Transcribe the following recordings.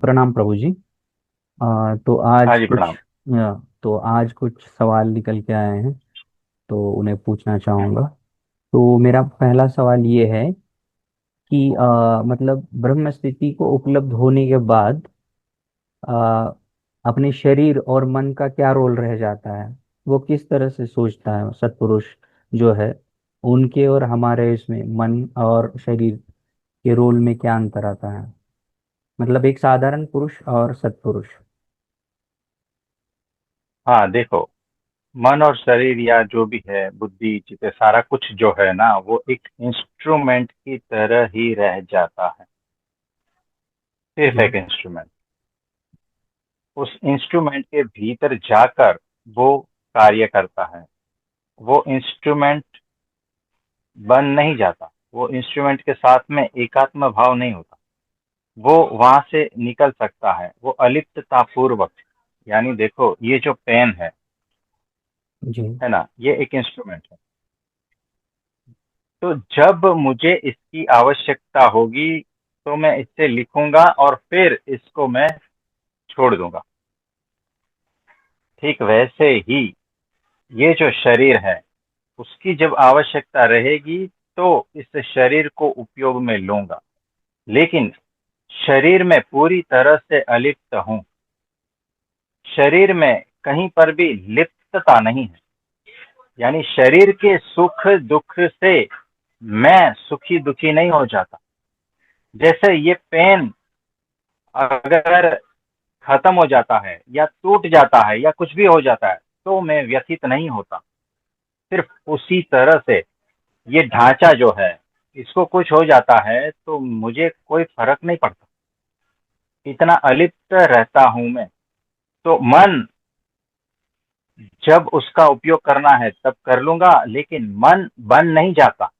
प्रणाम प्रभु जी। तो हाँ आज जी, कुछ प्रणाम। सवाल निकल के आए हैं, तो उन्हें पूछना हम्म। चाहूँगा। तो मेरा पहला सवाल ये है कि मतलब ब्रह्म स्थिति को उपलब्ध होने के बाद आ, अपने शरीर और मन का क्या रोल रह जाता है। वो किस तरह से सोचता है सत्पुरुष जो है, उनके और हमारे इसमें मन और शरीर के रोल में क्या अंतर आता है। मतलब एक साधारण पुरुष और सत्पुरुष। हाँ, देखो, मन और शरीर या जो भी है, बुद्धि चित्त, सारा कुछ जो है ना, वो एक इंस्ट्रूमेंट की तरह ही रह जाता है। सिर्फ जी। एक इंस्ट्रूमेंट। उस इंस्ट्रूमेंट के भीतर जाकर वो कार्य करता है। वो इंस्ट्रूमेंट बन नहीं जाता। वो इंस्ट्रूमेंट के साथ में एकात्म भाव नहीं होता। वो वहां से निकल सकता है, वो अलिप्तता पूर्वक। यानी देखो, ये जो पेन जी। है ना, ये एक इंस्ट्रूमेंट है। तो जब मुझे इसकी आवश्यकता होगी तो मैं इससे लिखूंगा और फिर इसको मैं छोड़ दूंगा। ठीक वैसे ही ये जो शरीर है, उसकी जब आवश्यकता रहेगी तो इस शरीर को उपयोग में लूंगा। लेकिन शरीर में पूरी तरह से अलिप्त हूं। शरीर में कहीं पर भी लिप्तता नहीं है। यानी शरीर के सुख दुख से मैं सुखी दुखी नहीं हो जाता। जैसे ये पेन अगर खत्म हो जाता है या टूट जाता है या कुछ भी हो जाता है तो मैं व्यथित नहीं होता। सिर्फ उसी तरह से ये ढांचा जो है, इसको कुछ हो जाता है तो मुझे कोई फर्क नहीं पड़ता। इतना अलिप्त रहता हूं मैं। तो मन, जब उसका उपयोग करना है तब कर लूंगा, लेकिन मन बन नहीं जाता।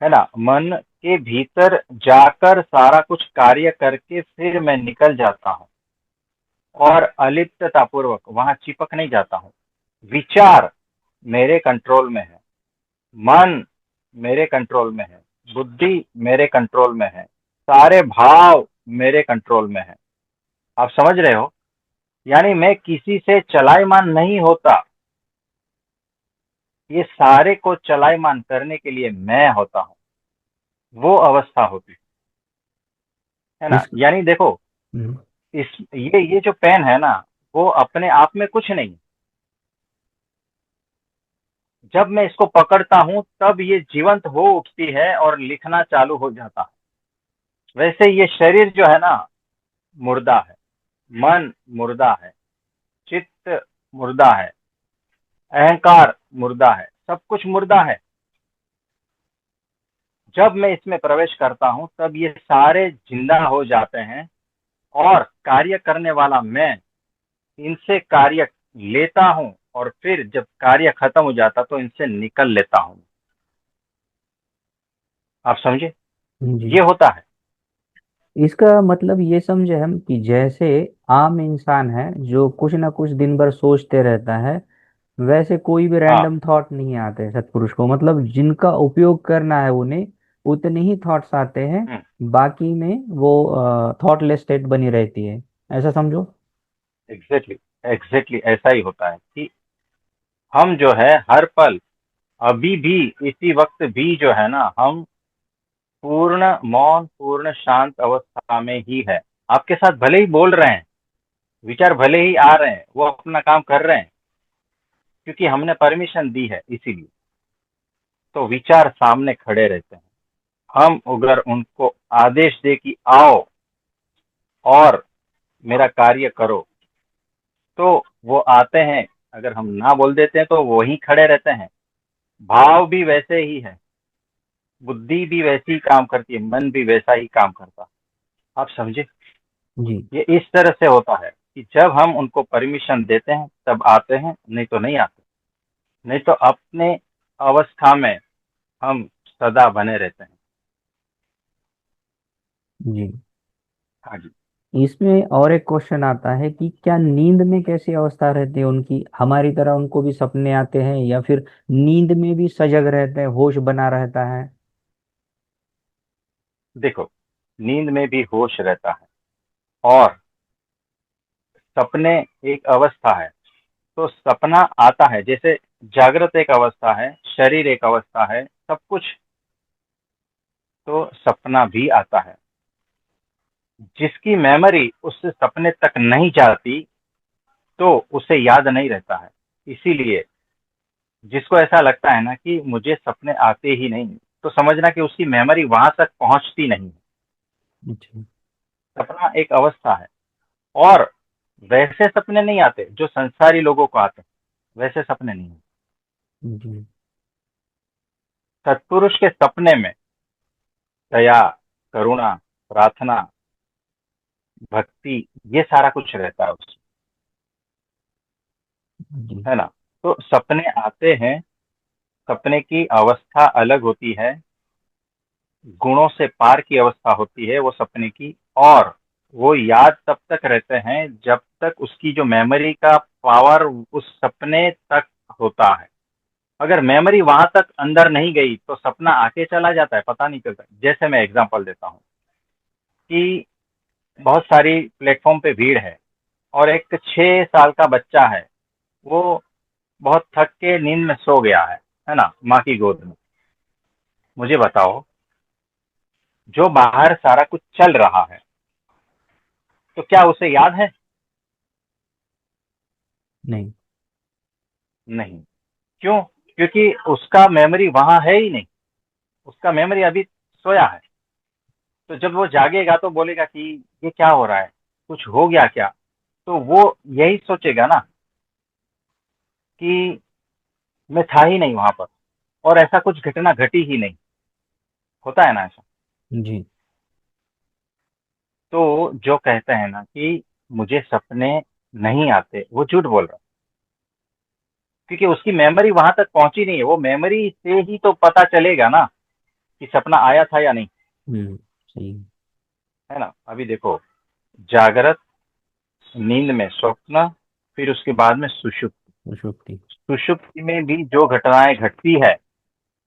है ना, मन के भीतर जाकर सारा कुछ कार्य करके फिर मैं निकल जाता हूँ और अलिप्तता पूर्वक वहां चिपक नहीं जाता हूँ। विचार मेरे कंट्रोल में है। मन मेरे कंट्रोल में है। बुद्धि मेरे कंट्रोल में है। सारे भाव मेरे कंट्रोल में है। आप समझ रहे हो? यानी मैं किसी से चलायमान नहीं होता। ये सारे को चलायमान करने के लिए मैं होता हूँ। वो अवस्था होती है ना। इस यानी देखो, हम्म। इस ये जो पेन है ना, वो अपने आप में कुछ नहीं। जब मैं इसको पकड़ता हूं तब ये जीवंत हो उठती है और लिखना चालू हो जाता है। वैसे ये शरीर जो है ना, मुर्दा है। मन मुर्दा है। चित्त मुर्दा है। अहंकार मुर्दा है। सब कुछ मुर्दा है। जब मैं इसमें प्रवेश करता हूं तब ये सारे जिंदा हो जाते हैं और कार्य करने वाला मैं इनसे कार्य लेता हूं और फिर जब कार्य खत्म हो जाता तो इनसे निकल लेता हूं। आप समझे? जी। ये होता है। इसका मतलब ये समझे हम कि जैसे आम इंसान है जो कुछ ना कुछ दिन भर सोचते रहता है, वैसे कोई भी हाँ। रैंडम थॉट नहीं आते सत्पुरुष को। मतलब जिनका उपयोग करना है उन्हें उतने ही थॉट्स आते हैं, बाकी में वो थॉटलेस स्टेट बनी रहती है। ऐसा समझो। एग्जैक्टली, एग्जैक्टली ऐसा ही होता है कि हम जो है हर पल, अभी भी, इसी वक्त भी जो है ना, हम पूर्ण मौन पूर्ण शांत अवस्था में ही है। आपके साथ भले ही बोल रहे हैं, विचार भले ही आ रहे हैं, वो अपना काम कर रहे हैं, क्योंकि हमने परमिशन दी है इसीलिए। तो विचार सामने खड़े रहते हैं। हम अगर उनको आदेश दे कि आओ और मेरा कार्य करो, तो वो आते हैं। अगर हम ना बोल देते हैं तो वहीं खड़े रहते हैं। भाव भी वैसे ही है। बुद्धि भी वैसी ही काम करती है। मन भी वैसा ही काम करता है। आप समझे? जी। ये इस तरह से होता है कि जब हम उनको परमिशन देते हैं तब आते हैं, नहीं तो नहीं आते। नहीं तो अपने अवस्था में हम सदा बने रहते हैं। जी। हाँ जी। इसमें और एक क्वेश्चन आता है कि क्या नींद में कैसी अवस्था रहती है उनकी, हमारी तरह उनको भी सपने आते हैं या फिर नींद में भी सजग रहते हैं, होश बना रहता है। देखो, नींद में भी होश रहता है। और सपने एक अवस्था है। तो सपना आता है, जैसे जागृत एक अवस्था है, शरीर एक अवस्था है, सब कुछ। तो सपना भी आता है। जिसकी मेमोरी उस सपने तक नहीं जाती, तो उसे याद नहीं रहता है। इसीलिए जिसको ऐसा लगता है ना कि मुझे सपने आते ही नहीं, तो समझना कि उसकी मेमोरी वहां तक पहुंचती नहीं। अच्छा। सपना एक अवस्था है। और वैसे सपने नहीं आते जो संसारी लोगों को आते हैं, वैसे सपने नहीं आते। जी। सत्पुरुष के सपने में दया, करुणा, प्रार्थना, भक्ति, ये सारा कुछ रहता है उसमें, जी। है ना। तो सपने आते हैं। सपने की अवस्था अलग होती है, गुणों से पार की अवस्था होती है वो सपने की। और वो याद तब तक रहते हैं जब तक उसकी जो मेमोरी का पावर उस सपने तक होता है। अगर मेमोरी वहां तक अंदर नहीं गई तो सपना आके चला जाता है, पता नहीं चलता। जैसे मैं एग्जांपल देता हूँ कि बहुत सारी प्लेटफॉर्म पे भीड़ है, और एक 6 साल का बच्चा है, वो बहुत थक के नींद में सो गया है ना, माँ की गोद में। मुझे बताओ, जो बाहर सारा कुछ चल रहा है, तो क्या उसे याद है? नहीं। नहीं। क्यों? क्योंकि उसका मेमोरी वहां है ही नहीं। उसका मेमोरी अभी सोया है। तो जब वो जागेगा तो बोलेगा कि ये क्या हो रहा है, कुछ हो गया क्या? तो वो यही सोचेगा ना कि मैं था ही नहीं वहां पर, और ऐसा कुछ घटना घटी ही नहीं। होता है ना ऐसा। जी। तो जो कहते हैं ना कि मुझे सपने नहीं आते, वो झूठ बोल रहा है। क्योंकि उसकी मेमोरी वहां तक पहुंची नहीं है। वो मेमोरी से ही तो पता चलेगा ना कि सपना आया था या नहीं। सही। है ना। अभी देखो, जागृत, नींद में स्वप्न, फिर उसके बाद में सुषुप्ति। सुषुप्ति। सुषुप्ति में भी जो घटनाएं घटती है,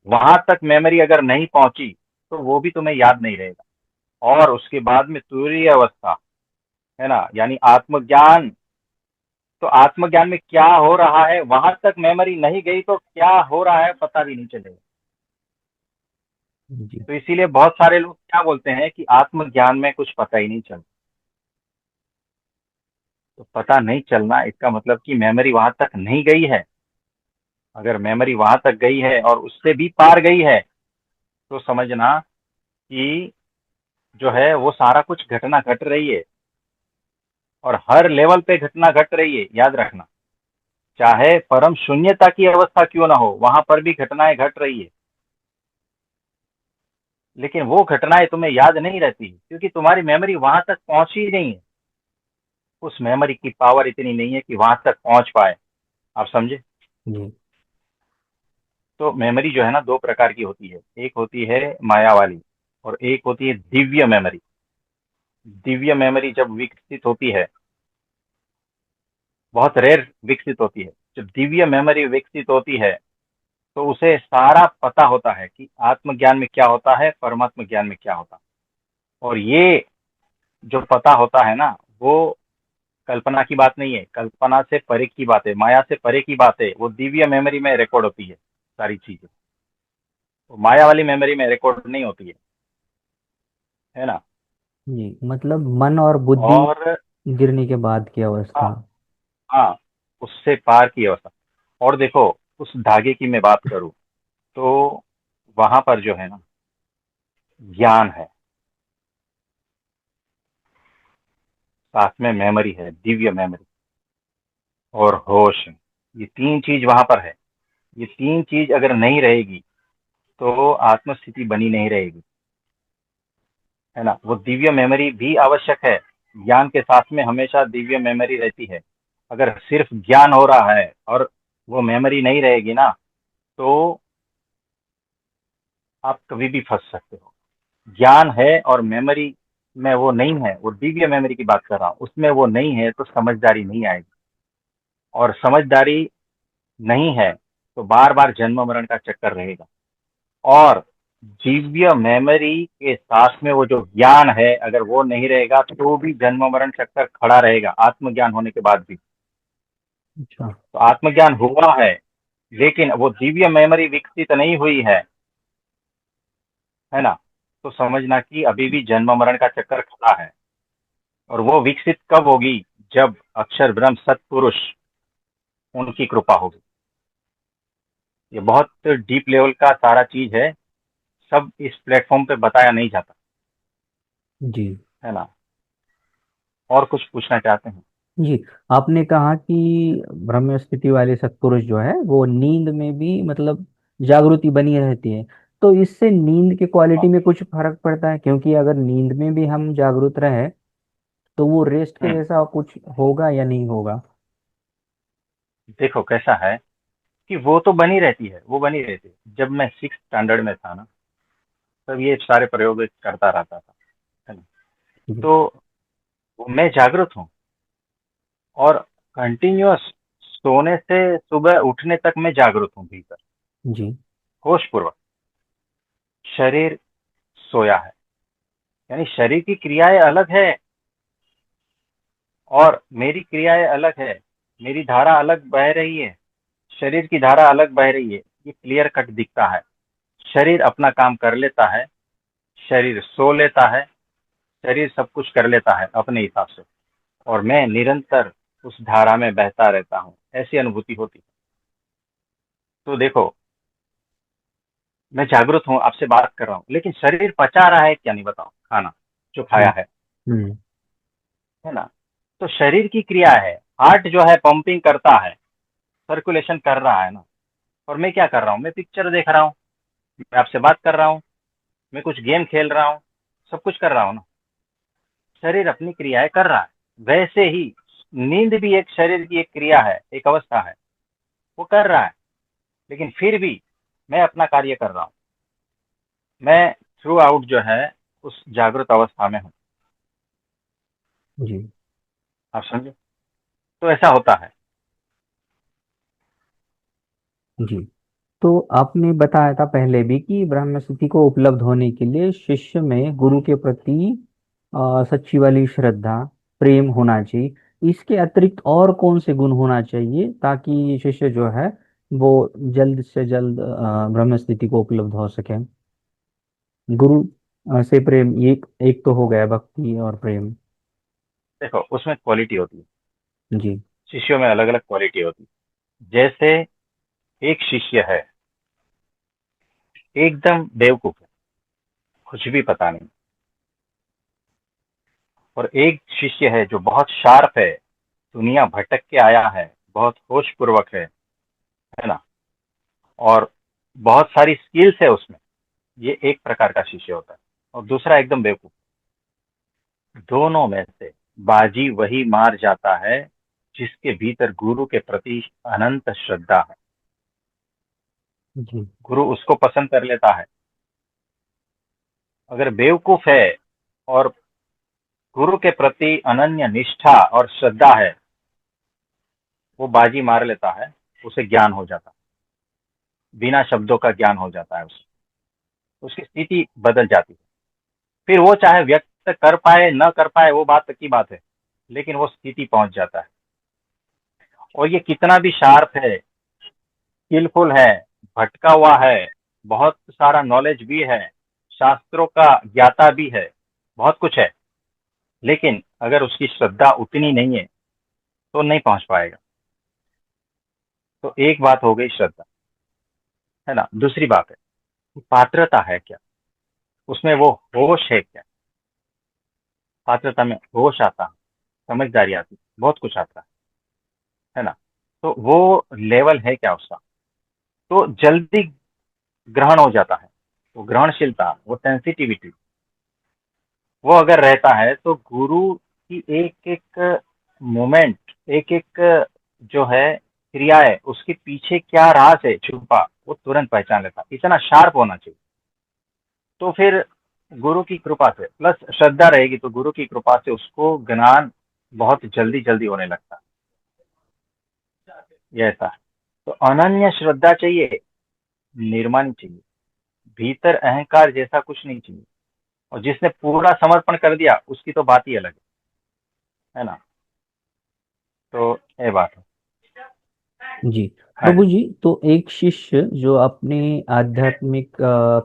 वहां तक मेमोरी अगर नहीं पहुंची, तो वो भी तुम्हें याद नहीं रहेगा। और उसके बाद में तुरीय अवस्था, है ना, यानी आत्मज्ञान। तो आत्मज्ञान में क्या हो रहा है वहां तक मेमोरी नहीं गई, तो क्या हो रहा है पता भी नहीं चलेगा। जी। तो इसीलिए बहुत सारे लोग क्या बोलते हैं कि आत्मज्ञान में कुछ पता ही नहीं चलता। तो पता नहीं चलना, इसका मतलब कि मेमोरी वहां तक नहीं गई है। अगर मेमोरी वहां तक गई है और उससे भी पार गई है, तो समझना कि जो है वो सारा कुछ घटना घट रही है। और हर लेवल पे घटना घट रही है, याद रखना। चाहे परम शून्यता की अवस्था क्यों ना हो, वहां पर भी घटनाएं घट रही है। लेकिन वो घटनाएं तुम्हें याद नहीं रहती, क्योंकि तुम्हारी मेमोरी वहां तक पहुंची ही नहीं है। उस मेमोरी की पावर इतनी नहीं है कि वहां तक पहुंच पाए। आप समझे। जी। तो मेमोरी जो है ना, दो प्रकार की होती है। एक होती है माया वाली, और एक होती है दिव्य मेमोरी। दिव्य मेमोरी जब विकसित होती है, बहुत रेयर विकसित होती है। जब दिव्य मेमोरी विकसित होती है, तो उसे सारा पता होता है कि आत्मज्ञान में क्या होता है, परमात्म ज्ञान में क्या होता है। और ये जो पता होता है ना, वो कल्पना की बात नहीं है, कल्पना से परे की बात है, माया से परे की बात है। वो दिव्य मेमोरी में रिकॉर्ड होती है सारी चीजें। वो माया वाली मेमोरी में रिकॉर्ड नहीं होती है ना। जी, मतलब मन और बुद्धि और गिरने के बाद की हाँ, अवस्था। हाँ, उससे पार की अवस्था। और देखो, उस धागे की मैं बात करूं, तो वहां पर जो है ना, ज्ञान है, साथ में मेमोरी है, दिव्य मेमोरी, और होश है। ये तीन चीज वहां पर है। ये तीन चीज अगर नहीं रहेगी, तो आत्म स्थिति बनी नहीं रहेगी। है ना। वो दिव्य मेमोरी भी आवश्यक है। ज्ञान के साथ में हमेशा दिव्य मेमोरी रहती है। अगर सिर्फ ज्ञान हो रहा है और वो मेमोरी नहीं रहेगी ना, तो आप कभी भी फंस सकते हो। ज्ञान है और मेमोरी में वो नहीं है, वो दिव्य मेमोरी की बात कर रहा हूँ, उसमें वो नहीं है, तो समझदारी नहीं आएगी। और समझदारी नहीं है, तो बार बार जन्म मरण का चक्कर रहेगा। और दिव्य मेमोरी के साथ में वो जो ज्ञान है, अगर वो नहीं रहेगा तो भी जन्म मरण चक्कर खड़ा रहेगा आत्मज्ञान होने के बाद भी। अच्छा। तो आत्मज्ञान हुआ है, लेकिन वो दिव्य मेमोरी विकसित नहीं हुई है ना? तो समझना कि अभी भी जन्म मरण का चक्कर खड़ा है। और वो विकसित कब होगी? जब अक्षर ब्रह्म सत्पुरुष, उनकी कृपा होगी। ये बहुत डीप लेवल का सारा चीज है, सब इस प्लेटफॉर्म पे बताया नहीं जाता, जी। है ना? और कुछ पूछना चाहते हैं? जी, आपने कहा कि ब्रह्म स्थिति वाले सत्पुरुष जो है वो नींद में भी मतलब जागृति बनी रहती है। तो इससे नींद की क्वालिटी में कुछ फर्क पड़ता है? क्योंकि अगर नींद में भी हम जागृत रहे तो वो रेस्ट के हम्म, जैसा कुछ होगा या नहीं होगा? देखो कैसा है कि वो तो बनी रहती है, वो बनी रहती है। जब मैं 6th स्टैंडर्ड में था ना, तब ये सारे प्रयोग करता रहता था, है ना? जी। तो मैं जागरूक हूँ, और कंटिन्यूअस सोने से सुबह उठने तक मैं जागरूक हूँ भीतर, जी। होश पूर्वक। शरीर सोया है, यानी शरीर की क्रियाएं अलग है और मेरी क्रियाएं अलग है। मेरी धारा अलग बह रही है, शरीर की धारा अलग बह रही है। ये क्लियर कट दिखता है। शरीर अपना काम कर लेता है, शरीर सो लेता है, शरीर सब कुछ कर लेता है अपने हिसाब से, और मैं निरंतर उस धारा में बहता रहता हूँ, ऐसी अनुभूति होती है। तो देखो, मैं जागरूक हूँ, आपसे बात कर रहा हूँ, लेकिन शरीर पचा रहा है क्या, नहीं बताओ, खाना जो खाया हम्म। हम्म। है ना? तो शरीर की क्रिया है। हार्ट जो है पंपिंग करता है, सर्कुलेशन कर रहा है ना। और मैं क्या कर रहा हूँ? मैं पिक्चर देख रहा हूँ, मैं आपसे बात कर रहा हूँ, मैं कुछ गेम खेल रहा हूँ, सब कुछ कर रहा हूँ ना। शरीर अपनी क्रियाएं कर रहा है। वैसे ही नींद भी एक शरीर की एक क्रिया है, एक अवस्था है, वो कर रहा है। लेकिन फिर भी मैं अपना कार्य कर रहा हूँ। मैं थ्रू आउट जो है उस जागृत अवस्था में हूँ। जी। आप समझे? तो ऐसा होता है। जी। तो आपने बताया था पहले भी कि ब्रह्म स्थिति को उपलब्ध होने के लिए शिष्य में गुरु के प्रति सच्ची वाली श्रद्धा, प्रेम होना चाहिए। इसके अतिरिक्त और कौन से गुण होना चाहिए ताकि शिष्य जो है वो जल्द से जल्द ब्रह्म स्थिति को उपलब्ध हो सके? गुरु से प्रेम, एक एक तो हो गया भक्ति और प्रेम। देखो, उसमें क्वालिटी होती है। जी। शिष्यों में अलग अलग क्वालिटी होती है। जैसे एक शिष्य है, एकदम बेवकूफ है, कुछ भी पता नहीं। और एक शिष्य है जो बहुत शार्प है, दुनिया भटक के आया है, बहुत होश पूर्वक है ना, और बहुत सारी स्किल्स है उसमें। ये एक प्रकार का शिष्य होता है। और दूसरा एकदम बेवकूफ। दोनों में से बाजी वही मार जाता है जिसके भीतर गुरु के प्रति अनंत श्रद्धा है। जी। गुरु उसको पसंद कर लेता है। अगर बेवकूफ है और गुरु के प्रति अनन्य निष्ठा और श्रद्धा है, वो बाजी मार लेता है, उसे ज्ञान हो जाता है, बिना शब्दों का ज्ञान हो जाता है उसे। उसकी स्थिति बदल जाती है। फिर वो चाहे व्यक्त कर पाए न कर पाए, वो बात की बात है, लेकिन वो स्थिति पहुंच जाता है। और ये कितना भी शार्प है, स्किलफुल है, भटका हुआ है, बहुत सारा नॉलेज भी है, शास्त्रों का ज्ञाता भी है, बहुत कुछ है, लेकिन अगर उसकी श्रद्धा उतनी नहीं है तो नहीं पहुंच पाएगा। तो एक बात हो गई श्रद्धा, है ना? दूसरी बात है कि पात्रता है क्या, उसमें वो होश है क्या? पात्रता में होश आता है, समझदारी आती है, बहुत कुछ आता है ना? तो वो लेवल है क्या उसका? तो जल्दी ग्रहण हो जाता है। वो ग्रहणशीलता, वो सेंसिटिविटी, वो अगर रहता है तो गुरु की एक एक मोमेंट, एक एक जो है क्रिया है, उसके पीछे क्या राज है छुपा, वो तुरंत पहचान लेता। इतना शार्प होना चाहिए। तो फिर गुरु की कृपा से प्लस श्रद्धा रहेगी तो गुरु की कृपा से उसको ज्ञान बहुत जल्दी जल्दी होने लगता है। ये ऐसा है। तो अनन्य श्रद्धा चाहिए, निर्माण चाहिए, भीतर अहंकार जैसा कुछ नहीं चाहिए। और जिसने पूरा समर्पण कर दिया उसकी तो बात ही अलग है ना। तो ये बात है। जी। हाँ प्रभु जी। जी, तो एक शिष्य जो अपने आध्यात्मिक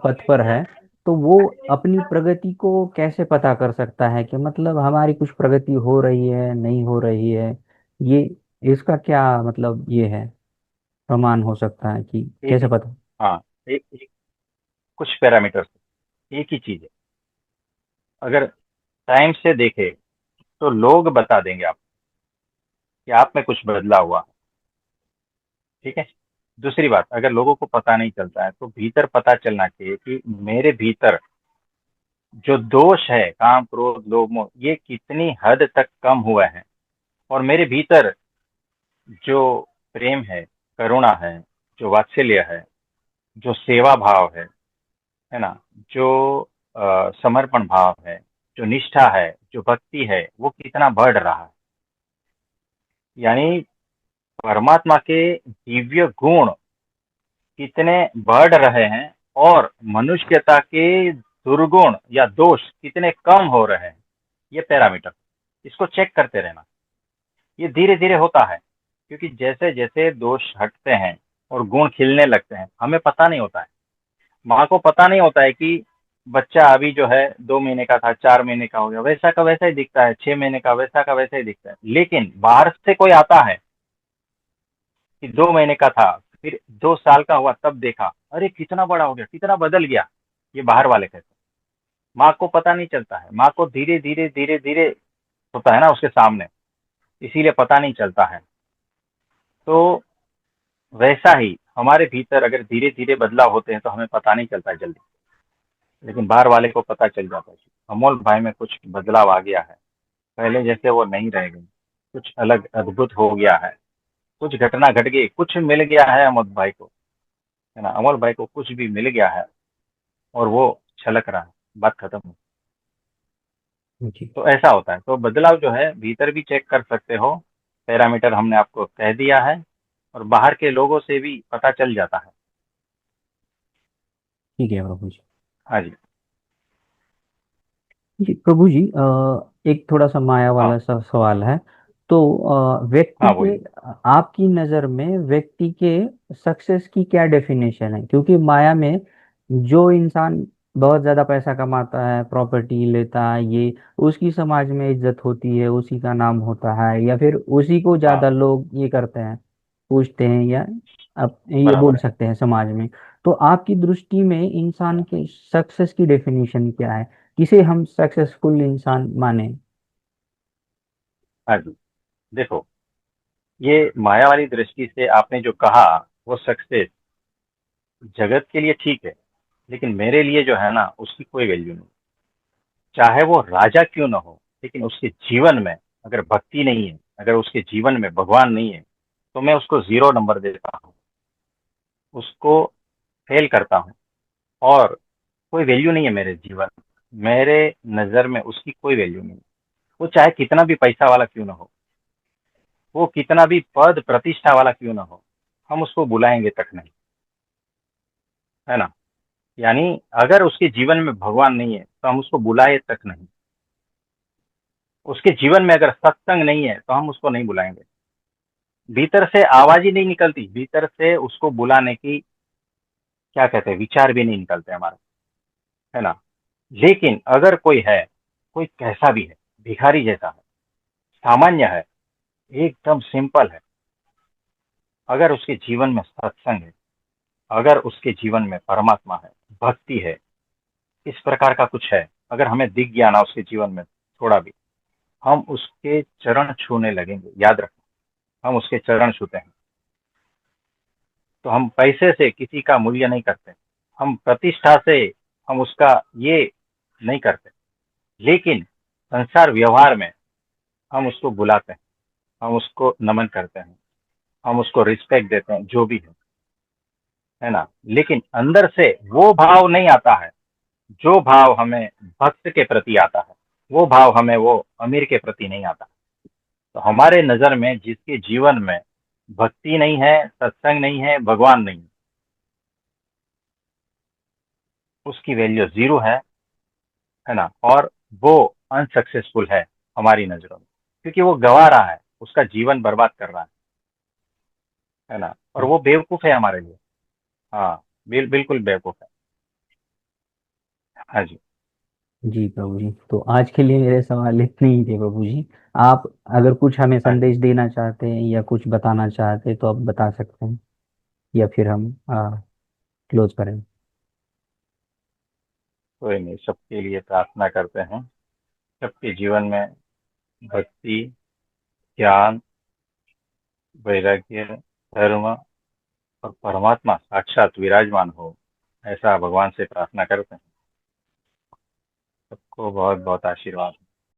पथ पर है, तो वो अपनी प्रगति को कैसे पता कर सकता है कि मतलब हमारी कुछ प्रगति हो रही है नहीं हो रही है? ये इसका क्या मतलब ये है, प्रमाण हो सकता है कि एक कैसे ही। पता? हाँ। एक कुछ पैरामीटर्स, एक ही चीज है। अगर टाइम से देखे तो लोग बता देंगे आप कि आप में कुछ बदला हुआ। ठीक है। दूसरी बात, अगर लोगों को पता नहीं चलता है तो भीतर पता चलना चाहिए कि मेरे भीतर जो दोष है, काम क्रोध लोभ मोह, ये कितनी हद तक कम हुआ है। और मेरे भीतर जो प्रेम है, करुणा है, जो वात्सल्य है, जो सेवा भाव है ना, जो समर्पण भाव है, जो निष्ठा है, जो भक्ति है, वो कितना बढ़ रहा है। यानी परमात्मा के दिव्य गुण कितने बढ़ रहे हैं और मनुष्यता के दुर्गुण या दोष कितने कम हो रहे हैं। ये पैरामीटर, इसको चेक करते रहना। ये धीरे धीरे होता है, क्योंकि जैसे जैसे दोष हटते हैं और गुण खिलने लगते हैं, हमें पता नहीं होता है। माँ को पता नहीं होता है कि बच्चा अभी जो है 2 महीने का था, 4 महीने का हो गया, वैसा का वैसा ही दिखता है, 6 महीने का वैसा का वैसा ही दिखता है। लेकिन बाहर से कोई आता है कि 2 महीने का था, फिर 2 साल का हुआ, तब देखा, अरे कितना बड़ा हो गया, कितना बदल गया। ये बाहर वाले कहते हैं। माँ को पता नहीं चलता है, माँ को धीरे धीरे धीरे धीरे होता है ना उसके सामने, इसीलिए पता नहीं चलता है। तो वैसा ही हमारे भीतर अगर धीरे धीरे बदलाव होते हैं तो हमें पता नहीं चलता है जल्दी, लेकिन बाहर वाले को पता चल जाता है। अमोल भाई में कुछ बदलाव आ गया है, पहले जैसे वो नहीं रह गए, कुछ अलग अद्भुत हो गया है, कुछ घटना घट गई, कुछ मिल गया है अमोल भाई को, है ना, अमोल भाई को कुछ भी मिल गया है और वो छलक रहा है। बात खत्म हो। जी। तो ऐसा होता है। तो बदलाव जो है भीतर भी चेक कर सकते हो, पैरामीटर हमने आपको कह दिया है, और बाहर के लोगों से भी पता चल जाता है। ठीक है प्रभु जी। हाँ जी। जी प्रभु जी, एक थोड़ा सा माया हाँ। वाला सा सवाल है। तो व्यक्ति हाँ के, बोलिए। आपकी नज़र में व्यक्ति के सक्सेस की क्या डेफिनेशन है? क्योंकि माया में जो इंसान बहुत ज़्यादा पैसा कमाता है, प्रॉपर्टी लेता है, ये उसकी समाज में इज्जत होती है, उसी का नाम होता है, या फिर उसी को हाँ। ज़्यादा लोग ये करते हैं, पूछते हैं, या आप ये बोल बराबर है। सकते हैं समाज में। तो आपकी दृष्टि में इंसान के सक्सेस की डेफिनेशन क्या है? किसे हम सक्सेसफुल इंसान माने? हाँ जी। देखो, ये माया वाली दृष्टि से आपने जो कहा, वो सक्सेस जगत के लिए ठीक है, लेकिन मेरे लिए जो है ना, उसकी कोई वैल्यू नहीं। चाहे वो राजा क्यों ना हो, लेकिन उसके जीवन में अगर भक्ति नहीं है, अगर उसके जीवन में भगवान नहीं है, तो मैं उसको 0 नंबर देता हूँ, उसको फेल करता हूँ। और कोई वैल्यू नहीं है मेरे जीवन में। मेरे नजर में उसकी कोई वैल्यू नहीं है। वो चाहे कितना भी पैसा वाला क्यों ना हो, वो कितना भी पद प्रतिष्ठा वाला क्यों ना हो, हम उसको बुलाएंगे तक नहीं, है ना। यानी अगर उसके जीवन में भगवान नहीं है तो हम उसको बुलाए तक नहीं। उसके जीवन में अगर सत्संग नहीं है तो हम उसको नहीं बुलाएंगे। भीतर से आवाज ही नहीं निकलती, भीतर से उसको बुलाने की क्या कहते हैं, विचार भी नहीं निकलते हमारे, है ना। लेकिन अगर कोई है, कोई कैसा भी है, भिखारी जैसा है, सामान्य है, एकदम सिंपल है, अगर उसके जीवन में सत्संग है, अगर उसके जीवन में परमात्मा है, भक्ति है, इस प्रकार का कुछ है, अगर हमें दिख गया ना उसके जीवन में थोड़ा भी, हम उसके चरण छूने लगेंगे। याद रखना, हम उसके चरण छूते हैं तो हम पैसे से किसी का मूल्य नहीं करते, हम प्रतिष्ठा से हम उसका ये नहीं करते। लेकिन संसार व्यवहार में हम उसको बुलाते हैं, हम उसको नमन करते हैं, हम उसको रिस्पेक्ट देते हैं, जो भी है ना। लेकिन अंदर से वो भाव नहीं आता है, जो भाव हमें भक्त के प्रति आता है, वो भाव हमें वो अमीर के प्रति नहीं आता। तो हमारे नजर में जिसके जीवन में भक्ति नहीं है, सत्संग नहीं है, भगवान नहीं है, उसकी वैल्यू जीरो है ना। और वो अनसक्सेसफुल है हमारी नजरों में, क्योंकि वो गवा रहा है, उसका जीवन बर्बाद कर रहा है ना। और वो बेवकूफ है हमारे लिए। हाँ, बिल्कुल बेवकूफ है। हाँ जी। जी प्रभु जी, तो आज के लिए मेरे सवाल इतने ही थे प्रभु जी। आप अगर कुछ हमें हाँ जी। संदेश देना चाहते हैं या कुछ बताना चाहते हैं तो आप बता सकते हैं, या फिर हम क्लोज करें। कोई नहीं, सबके लिए प्रार्थना करते हैं, सबके जीवन में भक्ति, ज्ञान, वैराग्य, धर्म और परमात्मा साक्षात विराजमान हो, ऐसा भगवान से प्रार्थना करते हैं। सबको बहुत बहुत आशीर्वाद।